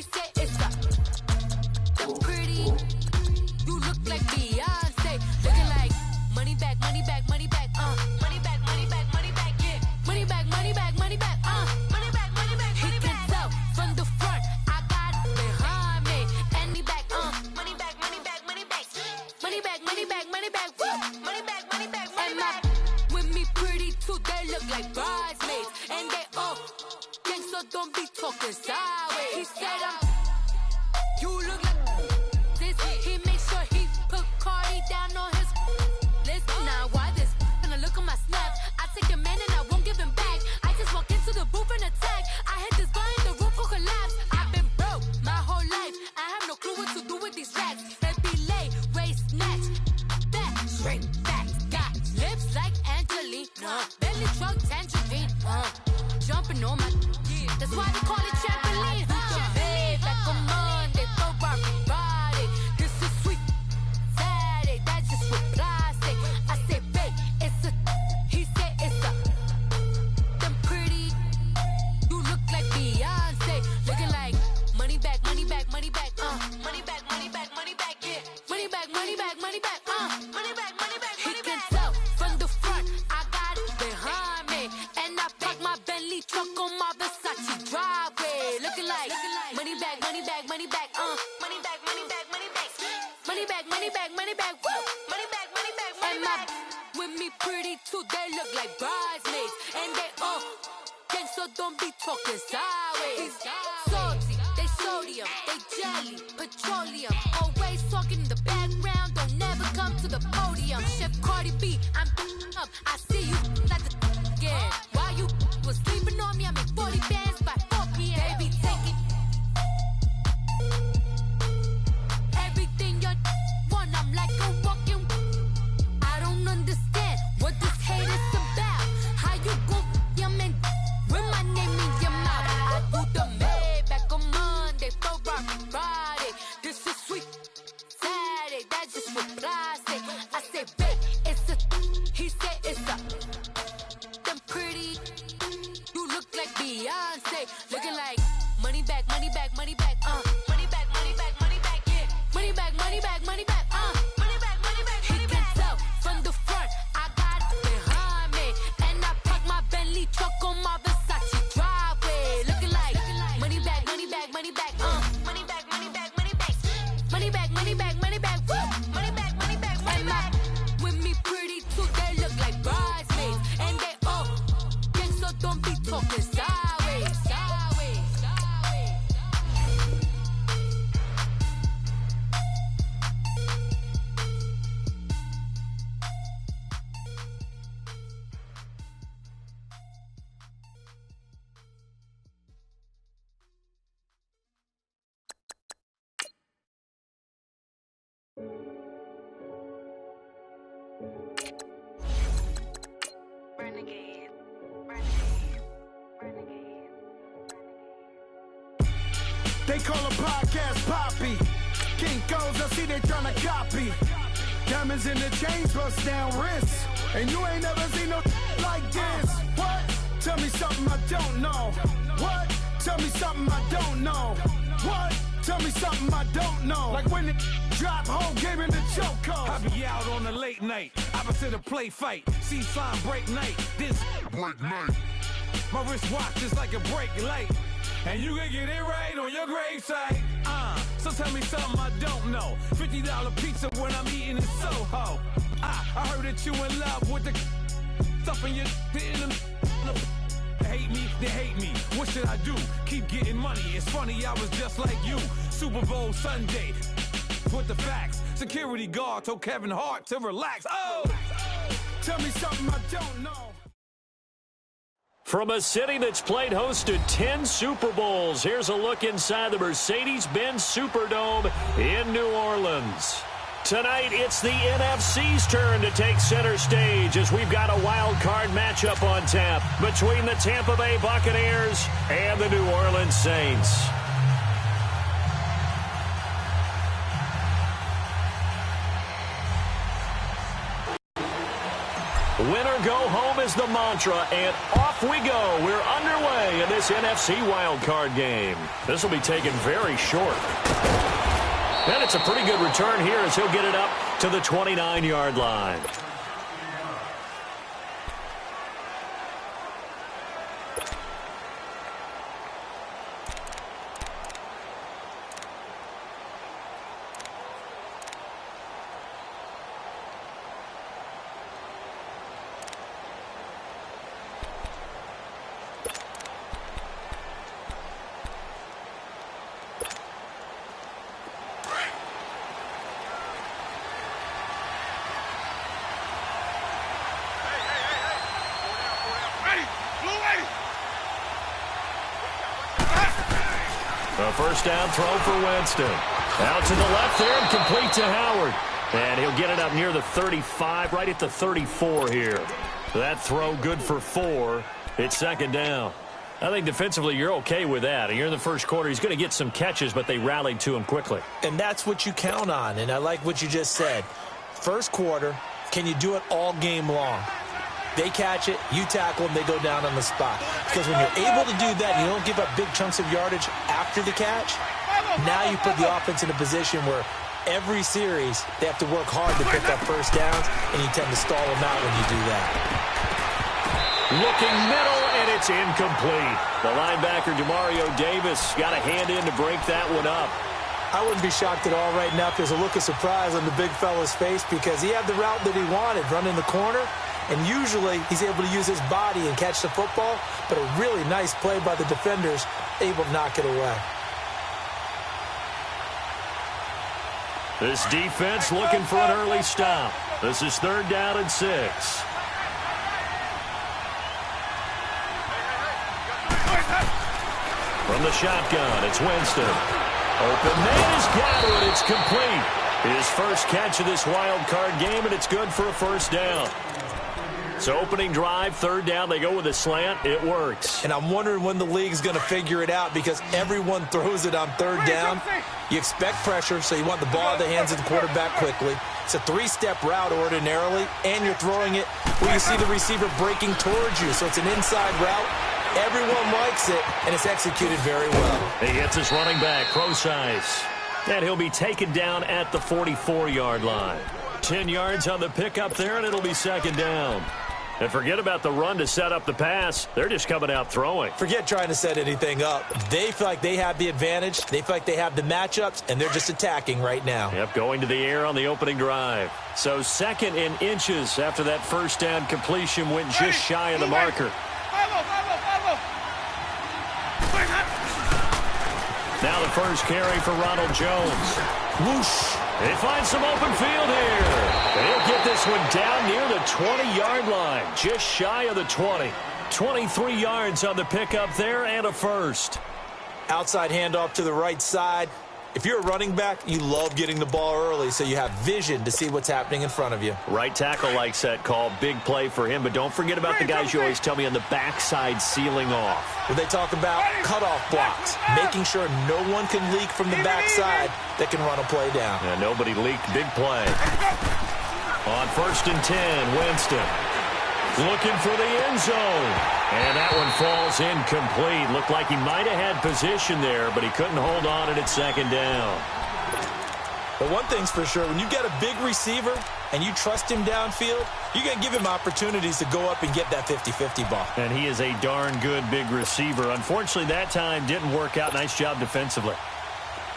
He said it's the pretty. You look like Beyonce. Looking like money back, money back, money back, money back, money back, money back, yeah. Money back, money back, money back, money back, money back, money back. He can tell from the front, I got it behind me. And me back, money back, money back, money back. Money back, money back, money back, woo. Money back, money back, money back. With me pretty too, they look like bridesmaids. And they all gang, so don't be talking sideways. He said you look like this. He make sure he put Cardi down on his list. Now why this? Gonna look at my snap. I take your man and I won't give him back. I just walk into the booth and attack. I hit this guy in the roof will collapse. I've been broke my whole life. I have no clue what to do with these racks. Baby lay, waist snatch, back, straight back. Got lips like Angelina, belly truck tangerine. Jumping on my, that's why they call it trampoline. Hey, back on Monday, throw Friday. This is sweet Saturday, that's just with plastic. I say, babe, it's a, he said it's a, them pretty. You look like Beyonce, looking like money back, money back, money back, money back, money back, money back, yeah. Money back, money back, money back, money back, money back. He can tell from the front, I got it behind me, and I park my Bentley truck on my Versace driveway, looking like money back, money back, money back, money back, money back, money back, money back, money back, money back, woo. Money back, money back, money back. With me pretty too, they look like bridesmaids, and they all gang, so don't be talking sideways. Salty, they sodium, they jelly, petroleum. Always talking in the background, don't never come to the podium. Chef Cardi B, I'm up. I see you like the again. While you was sleeping on me, I make 40 bands by 4 p.m. Baby, take it. Everything you want, I'm like a walking. I don't understand what this hate is about. How you gon' your man with my name in your mouth? I do the Maybach on Monday, throw Friday. This is sweet Saturday, that's just with plastic. I say, babe, it's a, he said it's a, them pretty. You look like Beyonce, looking like money back, money back, money back, money back, money back, money back, yeah. Money back, money back, money back, money back, money back, money back. He can tell from the front, I got it behind me, and I park my Bentley truck on my Versace driveway, looking like money back, money back, money back, money back, money back, money back, money back, money back, money back, woo. Money back, money back, money back. With me pretty too, they look like bridesmaids, and they all gang, so don't be talking sideways, sideways, sideways. Renegade, renegade, renegade. They call a podcast Poppy. Kinkos, I see they tryna copy. Diamonds in the chains, bust down wrists. And you ain't never seen no like this. What? Tell me something I don't know. What? Tell me something I don't know. What? Tell me something I don't know. Like when it drop, whole game in the chokehold. I be out on a late night, opposite a play fight. See sign break night, this break night. My wristwatch is like a brake light. And you can get it right on your gravesite. So tell me something I don't know. $50 pizza when I'm eating in Soho. I heard that you in love with the stuff in your in them. Hate me, they hate me. What should I do? Keep getting money. It's funny, I was just like you. Super Bowl Sunday. With the facts. Security guard told Kevin Hart to relax. Oh! Tell me something I don't know. From a city that's played host to 10 Super Bowls, here's a look inside the Mercedes-Benz Superdome in New Orleans. Tonight, it's the NFC's turn to take center stage as we've got a wild card matchup on tap between the Tampa Bay Buccaneers and the New Orleans Saints. Win or go home is the mantra, and off we go. We're underway in this NFC wildcard game. This will be taken very short. And it's a pretty good return here as he'll get it up to the 29-yard line. A first down throw for Winston. Out to the left there and complete to Howard. And he'll get it up near the 35, right at the 34 here. That throw good for 4. It's second down. I think defensively you're okay with that. And you're in the first quarter. He's going to get some catches, but they rallied to him quickly. And that's what you count on. And I like what you just said. First quarter, can you do it all game long? They catch it, you tackle them, they go down on the spot. Because when you're able to do that, you don't give up big chunks of yardage after the catch. Now you put the offense in a position where every series they have to work hard to pick up first downs, and you tend to stall them out when you do that. Looking middle, and it's incomplete. The linebacker, Demario Davis, got a hand in to break that one up. I wouldn't be shocked at all right now if there's a look of surprise on the big fella's face because he had the route that he wanted, running the corner. And usually he's able to use his body and catch the football, but a really nice play by the defenders, able to knock it away. This defense looking for an early stop. This is 3rd down and 6. From the shotgun, it's Winston. Open man has got it. It's complete. His first catch of this wild card game, and it's good for a first down. So opening drive, 3rd down, they go with a slant. It works. And I'm wondering when the league's going to figure it out because everyone throws it on 3rd down. You expect pressure, so you want the ball in the hands of the quarterback quickly. It's a 3-step route ordinarily, and you're throwing it where you see the receiver breaking towards you. So it's an inside route. Everyone likes it, and it's executed very well. He gets his running back, Crosize. And he'll be taken down at the 44-yard line. 10 yards on the pickup there, and it'll be second down. And forget about the run to set up the pass. They're just coming out throwing. Forget trying to set anything up. They feel like they have the advantage. They feel like they have the matchups, and they're just attacking right now. Yep, going to the air on the opening drive. So 2nd and inches after that first down completion went just shy of the marker. Now the first carry for Ronald Jones. Whoosh. They find some open field here. They'll get this one down near the 20-yard line, just shy of the 20. 23 yards on the pickup there and a first. Outside handoff to the right side. If you're a running back, you love getting the ball early so you have vision to see what's happening in front of you. Right tackle likes that call. Big play for him, but don't forget about the guys you always tell me on the backside sealing off. When they talk about cutoff blocks, making sure no one can leak from the backside that can run a play down. Yeah, nobody leaked. Big play. On 1st and 10, Winston looking for the end zone. And that one falls incomplete. Looked like he might have had position there, but he couldn't hold on, and it's second down. But one thing's for sure, when you get a big receiver and you trust him downfield, you're going to give him opportunities to go up and get that 50-50 ball. And he is a darn good big receiver. Unfortunately, that time didn't work out. Nice job defensively.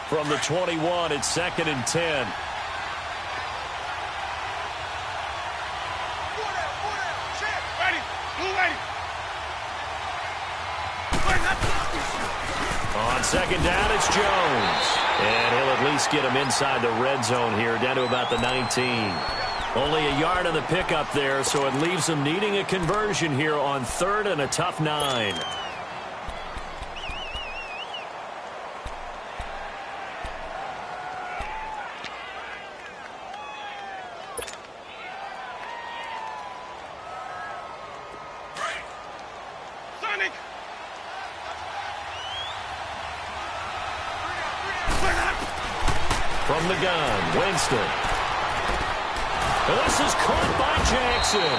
From the 21, it's 2nd and 10. On second down, it's Jones. And he'll at least get him inside the red zone here, down to about the 19. Only a yard on the pickup there, so it leaves him needing a conversion here on 3rd and a tough 9. From the gun, Winston. And this is caught by Jackson.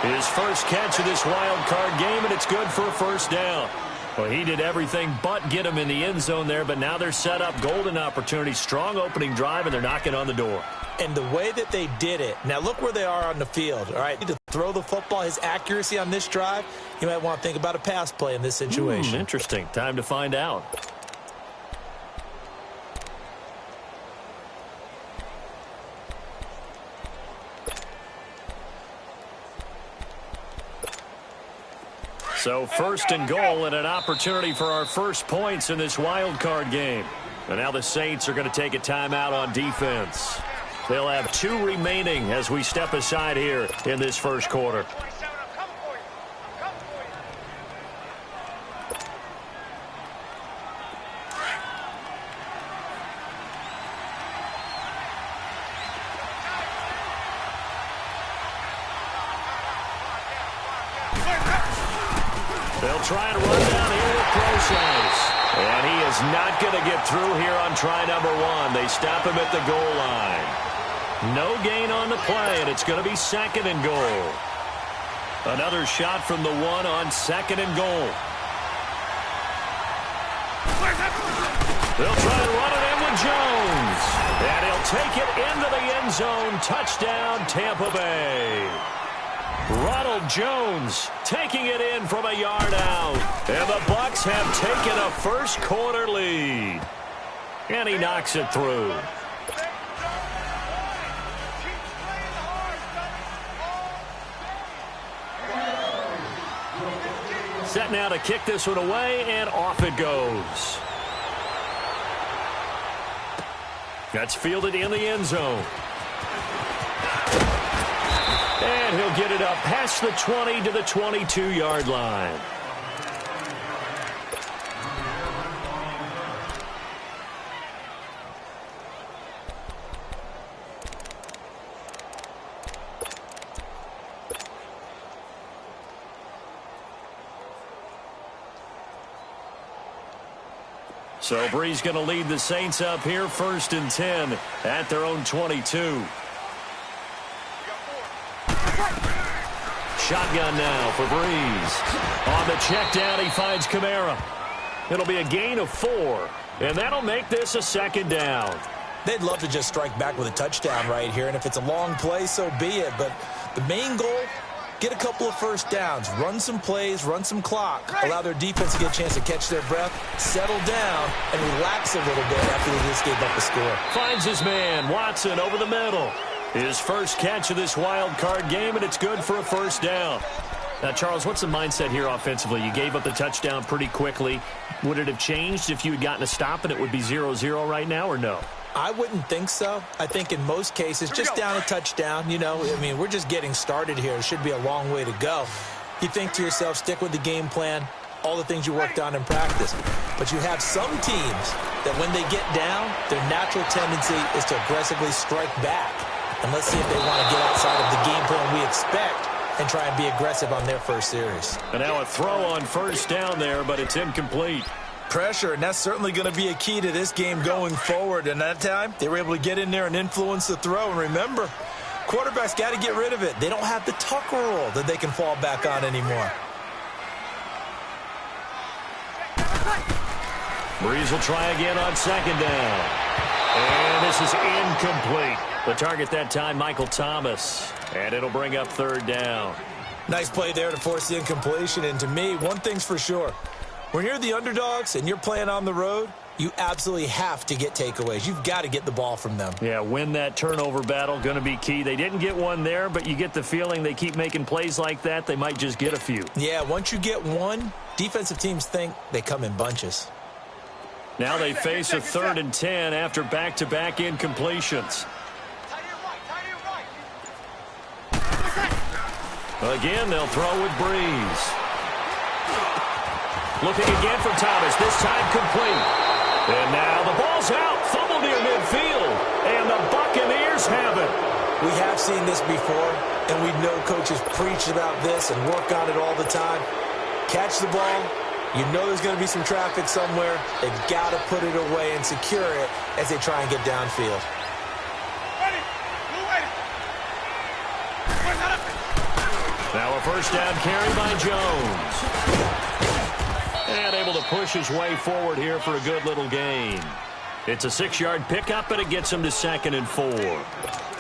His first catch of this wild card game, and it's good for a first down. Well, he did everything but get him in the end zone there, but now they're set up. Golden opportunity, strong opening drive, and they're knocking on the door. And the way that they did it, now look where they are on the field, all right? To throw the football, his accuracy on this drive, you might want to think about a pass play in this situation. Interesting. Time to find out. So first and goal and an opportunity for our first points in this wild card game. And now the Saints are going to take a timeout on defense. They'll have 2 remaining as we step aside here in this first quarter. They'll try and run down here with Process. And he is not going to get through here on try number 1. They stop him at the goal line. No gain on the play, and it's going to be second and goal. Another shot from the 1 on second and goal. They'll try and run it in with Jones. And he'll take it into the end zone. Touchdown, Tampa Bay. Ronald Jones taking it in from a yard out. And the Bucs have taken a first quarter lead. And he knocks it through. Set now to kick this one away, and off it goes. That's fielded in the end zone. And he'll get it up past the 20 to the 22-yard line. So Bree's going to lead the Saints up here, 1st and 10 at their own 22. Shotgun now for Breeze. On the check down, he finds Kamara. It'll be a gain of 4, and that'll make this a second down. They'd love to just strike back with a touchdown right here, and if it's a long play, so be it. But the main goal, get a couple of first downs, run some plays, run some clock, allow their defense to get a chance to catch their breath, settle down, and relax a little bit after they just gave up the score. Finds his man, Watson, over the middle. His first catch of this wild card game, and it's good for a first down. Now, Charles, what's the mindset here offensively? You gave up the touchdown pretty quickly. Would it have changed if you had gotten a stop and it would be 0-0 right now, or no? I wouldn't think so. I think in most cases, just down a touchdown, you know, I mean, we're just getting started here. It should be a long way to go. You think to yourself, stick with the game plan, all the things you worked on in practice. But you have some teams that when they get down, their natural tendency is to aggressively strike back. And let's see if they want to get outside of the game plan we expect and try and be aggressive on their first series. And now a throw on first down there, but it's incomplete. Pressure, and that's certainly going to be a key to this game going forward. And that time, they were able to get in there and influence the throw. And remember, quarterbacks got to get rid of it. They don't have the tuck rule that they can fall back on anymore. Breeze will try again on second down. And this is incomplete. The target that time, Michael Thomas. And it'll bring up third down. Nice play there to force the incompletion. And to me, one thing's for sure. When you're the underdogs and you're playing on the road, you absolutely have to get takeaways. You've got to get the ball from them. Yeah, win that turnover battle, going to be key. They didn't get one there, but you get the feeling they keep making plays like that, they might just get a few. Yeah, once you get one, defensive teams think they come in bunches. Now they face a 3rd and 10 after back-to-back incompletions. Again, they'll throw with Breeze. Looking again for Thomas, this time complete. And now the ball's out, fumbled near midfield, and the Buccaneers have it. We have seen this before, and we know coaches preach about this and work on it all the time. Catch the ball. You know there's going to be some traffic somewhere. They've got to put it away and secure it as they try and get downfield. Now a first down carry by Jones. And able to push his way forward here for a good little gain. It's a 6-yard pickup, and it gets him to 2nd and 4.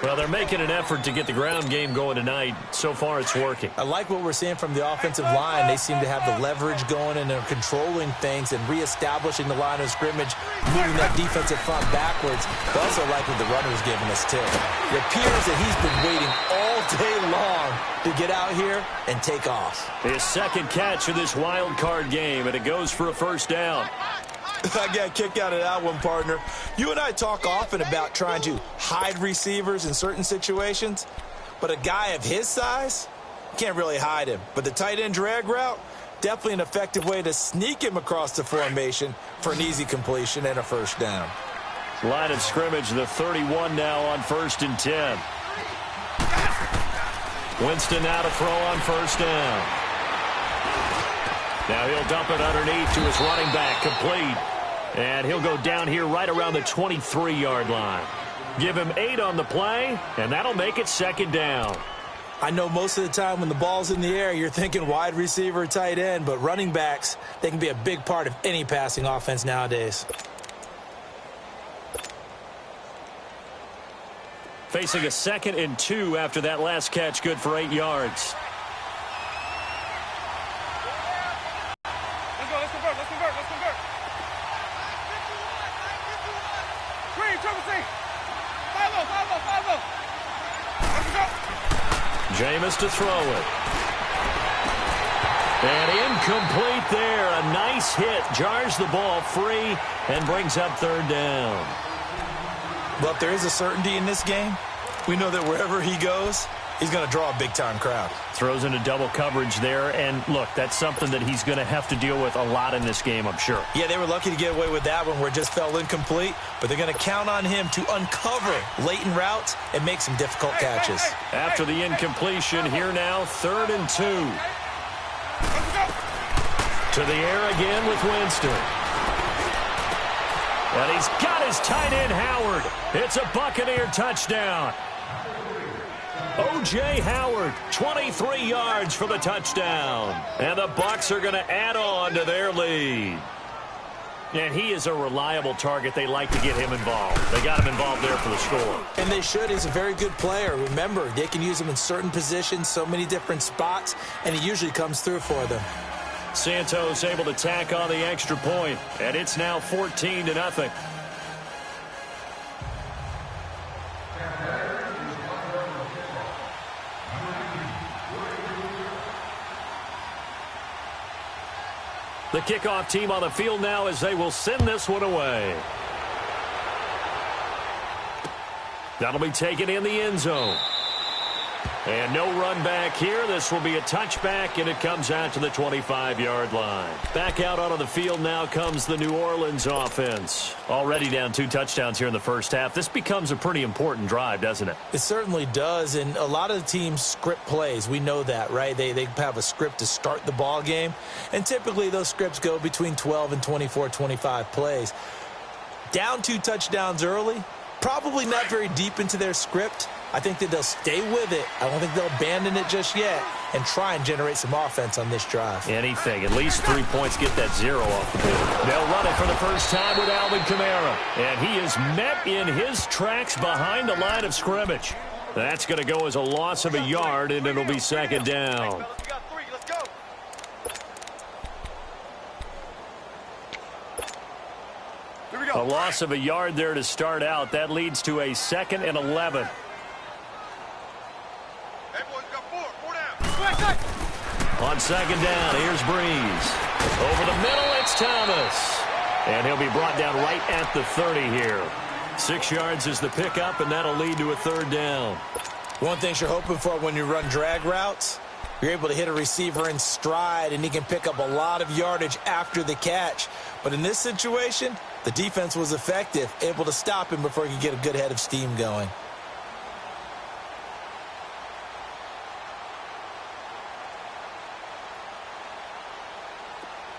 Well, they're making an effort to get the ground game going tonight. So far, it's working. I like what we're seeing from the offensive line. They seem to have the leverage going, and they're controlling things and reestablishing the line of scrimmage, moving that defensive front backwards. But also like what the runner's giving us, too. It appears that he's been waiting all day long to get out here and take off. His second catch of this wild card game, and it goes for a first down. I got a kick out of that one, partner. You and I talk often about trying to hide receivers in certain situations, but a guy of his size, can't really hide him. But the tight end drag route, definitely an effective way to sneak him across the formation for an easy completion and a first down. Line of scrimmage, the 31 now on 1st and 10. Winston now to throw on first down. Now he'll dump it underneath to his running back, complete. And he'll go down here right around the 23-yard line. Give him 8 on the play, and that'll make it 2nd down. I know most of the time when the ball's in the air, you're thinking wide receiver, tight end, but running backs, they can be a big part of any passing offense nowadays. Facing a 2nd and 2 after that last catch, good for 8 yards. Jameis to throw it. And incomplete there. A nice hit. Jars the ball free and brings up 3rd down. Well, if there is a certainty in this game, we know that wherever he goes, he's going to draw a big-time crowd. Throws into double coverage there. And, look, that's something that he's going to have to deal with a lot in this game, I'm sure. Yeah, they were lucky to get away with that one where it just fell incomplete. But they're going to count on him to uncover latent routes and make some difficult catches. After the incompletion, here now, 3rd and 2. To the air again with Winston. And he's got his tight end, Howard. It's a Buccaneer touchdown. O.J. Howard, 23 yards for the touchdown. And the Bucs are going to add on to their lead. And he is a reliable target. They like to get him involved. They got him involved there for the score. And they should. He's a very good player. Remember, they can use him in certain positions, so many different spots, and he usually comes through for them. Santos able to tack on the extra point, and it's now 14-0. The kickoff team on the field now as they will send this one away. That'll be taken in the end zone. And no run back here. This will be a touchback, and it comes out to the 25-yard line. Back out onto the field now comes the New Orleans offense. Already down 2 touchdowns here in the first half. This becomes a pretty important drive, doesn't it? It certainly does, and a lot of the teams script plays. We know that, right? They have a script to start the ball game, and typically those scripts go between 12 and 24, 25 plays. Down 2 touchdowns early, probably not very deep into their script. I think that they'll stay with it. I don't think they'll abandon it just yet and try and generate some offense on this drive. Anything. At least 3 points. Get that 0 off the board. They'll run it for the first time with Alvin Kamara. And he is met in his tracks behind the line of scrimmage. That's going to go as a loss of a yard, and it'll be 2nd down. A loss of a yard there to start out. That leads to a 2nd and 11. On 2nd down, here's Breeze. Over the middle, it's Thomas. And he'll be brought down right at the 30 here. 6 yards is the pickup, and that'll lead to a 3rd down. One thing you're hoping for when you run drag routes, you're able to hit a receiver in stride, and he can pick up a lot of yardage after the catch. But in this situation, the defense was effective, able to stop him before he could get a good head of steam going.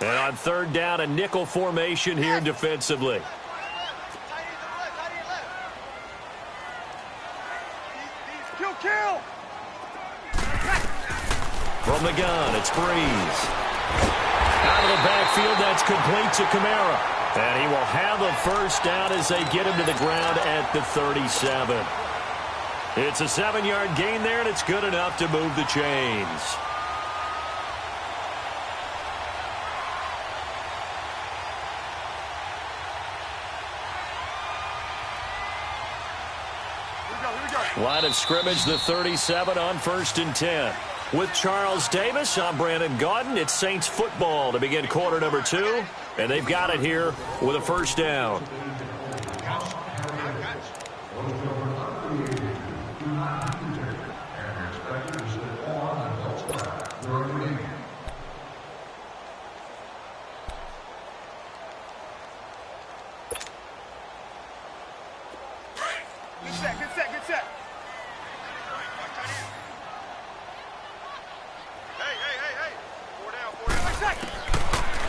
And on 3rd down, a nickel formation here defensively. From the gun, it's Breeze. Out of the backfield, that's complete to Kamara. And he will have a first down as they get him to the ground at the 37. It's a 7-yard gain there, and it's good enough to move the chains. Line of scrimmage, the 37 on 1st and 10. With Charles Davis, I'm Brandon Gaudin. It's Saints football to begin quarter number 2. And they've got it here with a first down. Good set.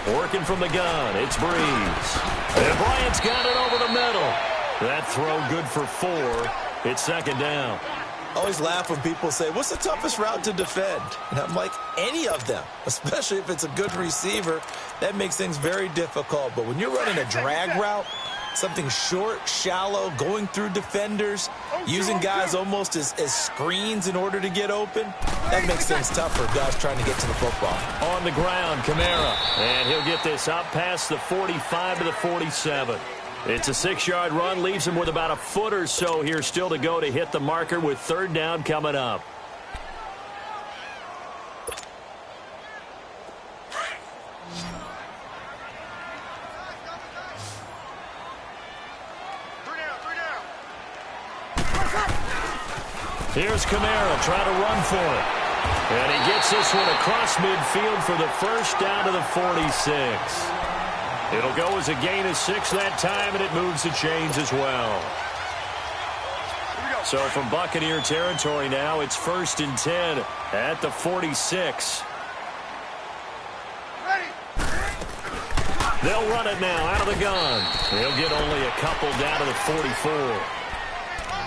Working from the gun, it's Breeze. And Bryant's got it over the middle. That throw good for 4. It's 2nd down. I always laugh when people say, what's the toughest route to defend? And I'm like, any of them, especially if it's a good receiver. That makes things very difficult. But when you're running a drag route, something short, shallow, going through defenders, using guys almost as screens in order to get open, that makes things tough for guys trying to get to the football. On the ground, Kamara. And he'll get this up past the 45 to the 47. It's a 6-yard run, leaves him with about a foot or so here still to go to hit the marker with 3rd down coming up. Here's Kamara trying to run for it. And he gets this one across midfield for the first down to the 46. It'll go as a gain of 6 that time, and it moves the chains as well. So from Buccaneer territory now, it's 1st and 10 at the 46. They'll run it now out of the gun. They'll get only a couple down to the 44.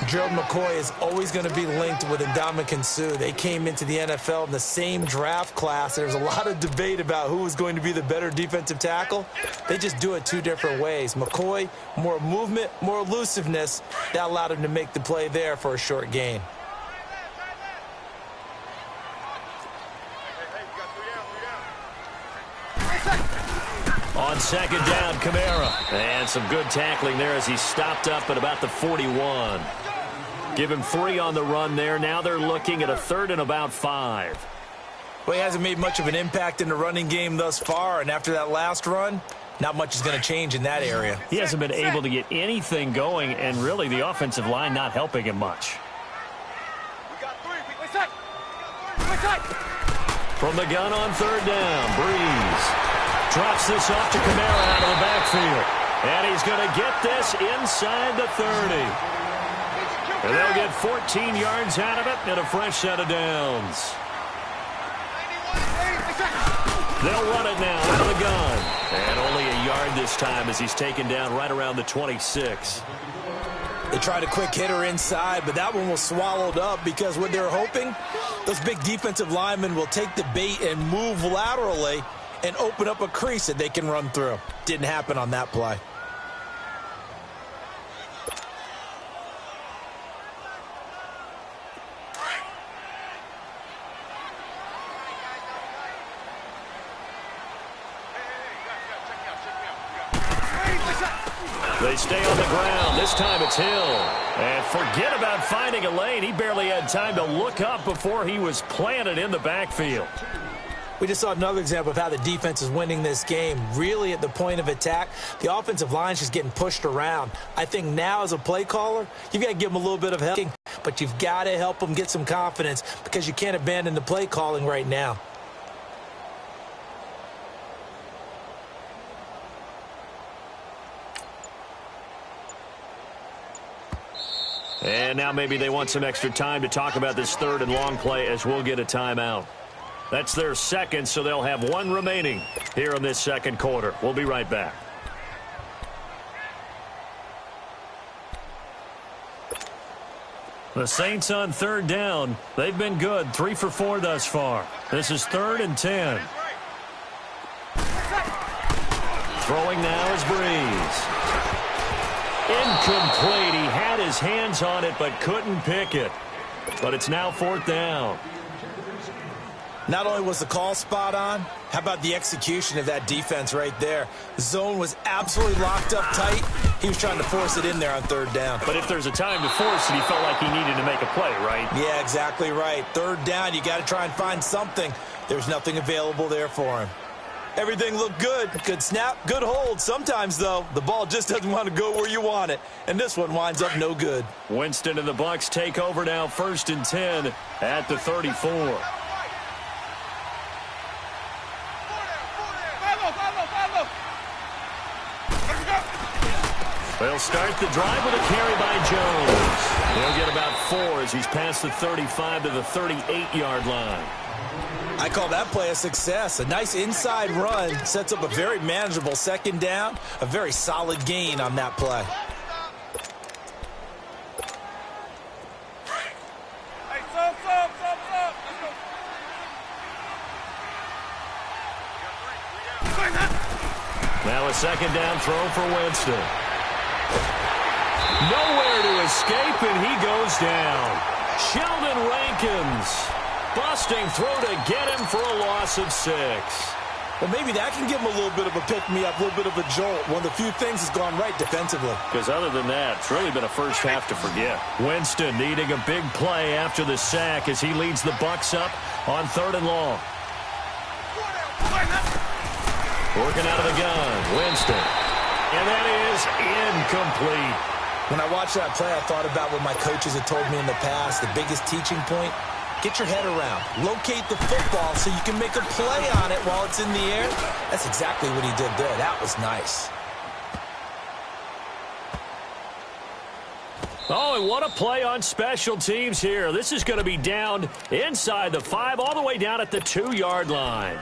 Gerald McCoy is always going to be linked with Ndamukong Suh. They came into the NFL in the same draft class. There's a lot of debate about who was going to be the better defensive tackle. They just do it 2 different ways. McCoy, more movement, more elusiveness. That allowed him to make the play there for a short gain. On 2nd down, Kamara. And some good tackling there as he stopped up at about the 41. Give him 3 on the run there. Now they're looking at a 3rd and about 5. Well, he hasn't made much of an impact in the running game thus far, and after that last run, not much is going to change in that area. He hasn't been able to get anything going, and really the offensive line not helping him much. From the gun on 3rd down, Breeze drops this off to Kamara out of the backfield. And he's going to get this inside the 30. And they'll get 14 yards out of it and a fresh set of downs. They'll run it now out of the gun. And only a yard this time as he's taken down right around the 26. They tried a quick hitter inside, but that one was swallowed up because what they're hoping, those big defensive linemen will take the bait and move laterally and open up a crease that they can run through. Didn't happen on that play. They stay on the ground. This time it's Hill. And forget about finding a lane. He barely had time to look up before he was planted in the backfield. We just saw another example of how the defense is winning this game. Really at the point of attack, the offensive line's just getting pushed around. I think now as a play caller, you've got to give them a little bit of help, but you've got to help them get some confidence because you can't abandon the play calling right now. And now maybe they want some extra time to talk about this 3rd and long play as we'll get a timeout. That's their 2nd, so they'll have 1 remaining here in this 2nd quarter. We'll be right back. The Saints on third down. They've been good, 3 for 4 thus far. This is 3rd and 10. Throwing now is Breeze. Incomplete. He had his hands on it but couldn't pick it. But it's now 4th down. Not only was the call spot on, how about the execution of that defense right there? The zone was absolutely locked up tight. He was trying to force it in there on 3rd down. But if there's a time to force it, he felt like he needed to make a play, right? Yeah, exactly right. 3rd down, you got to try and find something. There's nothing available there for him. Everything looked good. Good snap, good hold. Sometimes, though, the ball just doesn't want to go where you want it. And this one winds up no good. Winston and the Bucs take over now, 1st and 10 at the 34. They'll start the drive with a carry by Jones. He'll get about 4 as he's past the 35 to the 38-yard line. I call that play a success. A nice inside run sets up a very manageable 2nd down. A very solid gain on that play. Now a 2nd down throw for Winston. Nowhere to escape, and he goes down. Sheldon Rankins busting through to get him for a loss of 6. Well, maybe that can give him a little bit of a pick-me-up, a little bit of a jolt. One of the few things that's gone right defensively. Because other than that, it's really been a first half to forget. Winston needing a big play after the sack as he leads the Bucs up on 3rd and long. Working out of the gun, Winston. And that is incomplete. When I watched that play, I thought about what my coaches had told me in the past. The biggest teaching point, get your head around. Locate the football so you can make a play on it while it's in the air. That's exactly what he did there. That was nice. Oh, and what a play on special teams here. This is going to be down inside the 5, all the way down at the 2-yard line.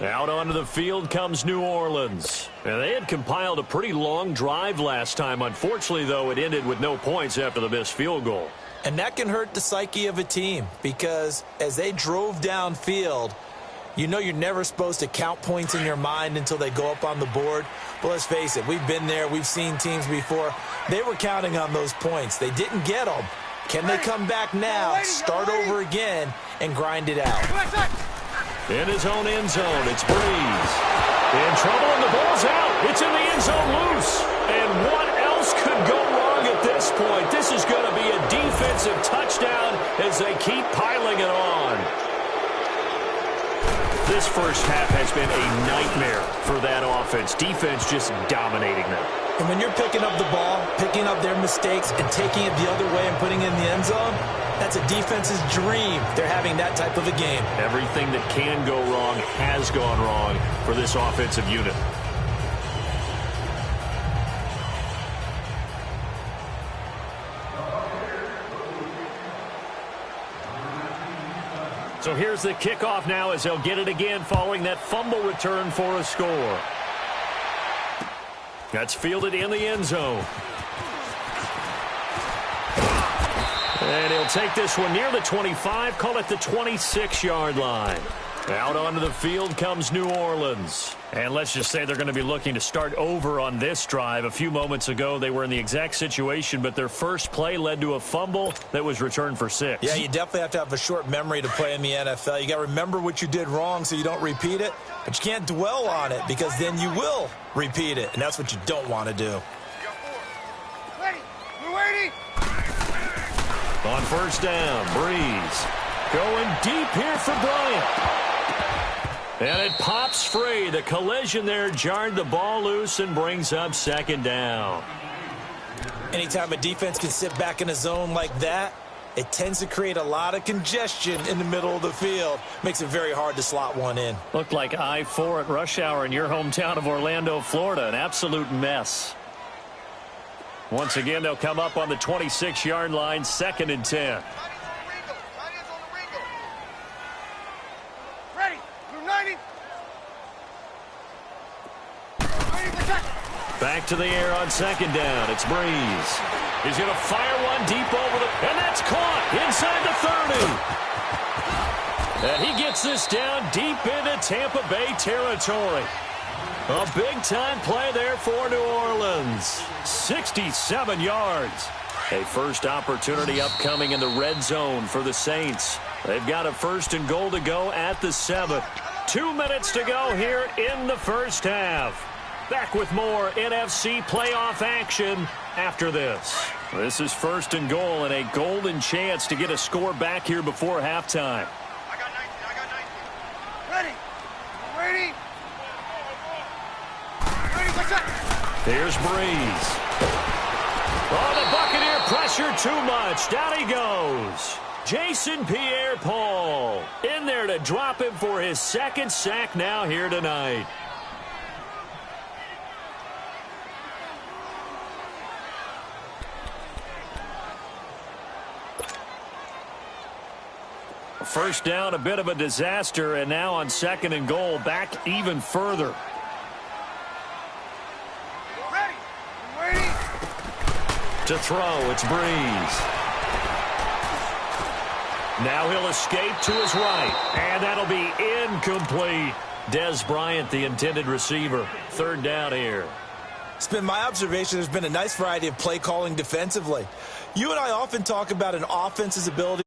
Out onto the field comes New Orleans. And they had compiled a pretty long drive last time. Unfortunately, though, it ended with no points after the missed field goal. And that can hurt the psyche of a team because as they drove downfield, you know you're never supposed to count points in your mind until they go up on the board. But let's face it, we've been there. We've seen teams before. They were counting on those points. They didn't get them. Can they come back now, start over again, and grind it out? In his own end zone, it's Breeze. In trouble, and the ball's out. It's in the end zone loose. And what else could go wrong at this point? This is going to be a defensive touchdown as they keep piling it on. This first half has been a nightmare for that offense. Defense just dominating them. And when you're picking up the ball, picking up their mistakes, and taking it the other way and putting it in the end zone, that's a defense's dream. They're having that type of a game. Everything that can go wrong has gone wrong for this offensive unit. So here's the kickoff now as they'll get it again following that fumble return for a score. That's fielded in the end zone. And he'll take this one near the 25, call it the 26-yard line. Out onto the field comes New Orleans. And let's just say they're going to be looking to start over on this drive. A few moments ago, they were in the exact situation, but their first play led to a fumble that was returned for 6. Yeah, you definitely have to have a short memory to play in the NFL. You got to remember what you did wrong so you don't repeat it, but you can't dwell on it because then you will repeat it, and that's what you don't want to do. We're waiting. On first down, Breeze going deep here for Bryant. And it pops free. The collision there jarred the ball loose and brings up 2nd down. Anytime a defense can sit back in a zone like that, it tends to create a lot of congestion in the middle of the field. Makes it very hard to slot one in. Looked like I-4 at rush hour in your hometown of Orlando, Florida. An absolute mess. Once again, they'll come up on the 26-yard line, 2nd and 10. Ready. Move 90. Ready for check. Back to the air on second down. It's Breeze. He's going to fire one deep over the... And that's caught inside the 30. And he gets this down deep into Tampa Bay territory. A big-time play there for New Orleans. 67 yards. A first opportunity upcoming in the red zone for the Saints. They've got a 1st and goal to go at the 7. 2 minutes to go here in the first half. Back with more NFC playoff action after this. This is 1st and goal and a golden chance to get a score back here before halftime. I got 19. Ready? What's up? Here's Breeze. Oh, the Buccaneer pressure too much. Down he goes. Jason Pierre-Paul in there to drop him for his 2nd sack now here tonight. First down, a bit of a disaster, and now on 2nd and goal, back even further. Ready? To throw, it's Breeze. Now he'll escape to his right, and that'll be incomplete. Des Bryant, the intended receiver. 3rd down here. It's been my observation there's been a nice variety of play calling defensively. You and I often talk about an offense's ability